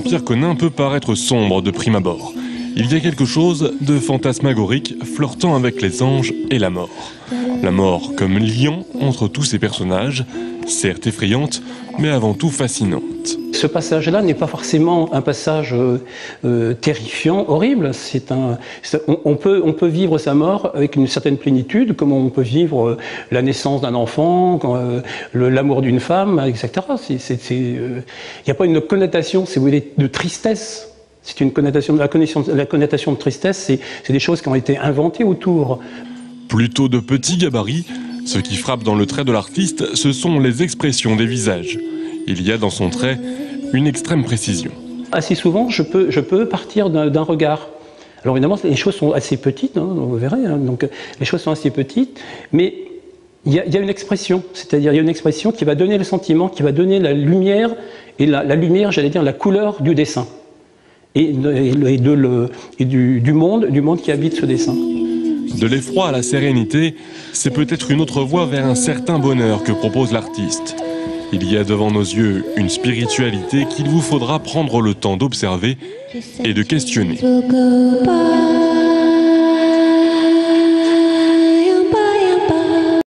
Jean-Pierre Connin peut paraître sombre de prime abord. Il y a quelque chose de fantasmagorique flirtant avec les anges et la mort. La mort comme lien entre tous ces personnages, certes effrayante, mais avant tout fascinante. Ce passage-là n'est pas forcément un passage terrifiant, horrible. On peut vivre sa mort avec une certaine plénitude, comme on peut vivre la naissance d'un enfant, l'amour d'une femme, etc. Il n'y a pas une connotation, si vous voulez, de tristesse. C'est une connotation, la connotation de tristesse, c'est des choses qui ont été inventées autour. Plutôt de petits gabarits, ce qui frappe dans le trait de l'artiste, ce sont les expressions des visages. Il y a dans son trait une extrême précision. Assez souvent, je peux partir d'un regard. Alors évidemment, les choses sont assez petites, hein, vous verrez, hein, donc les choses sont assez petites, mais il y a une expression, c'est-à-dire il y a une expression qui va donner le sentiment, qui va donner la lumière, et la lumière, j'allais dire, la couleur du dessin. Et du monde qui habite ce dessin. De l'effroi à la sérénité, c'est peut-être une autre voie vers un certain bonheur que propose l'artiste. Il y a devant nos yeux une spiritualité qu'il vous faudra prendre le temps d'observer et de questionner.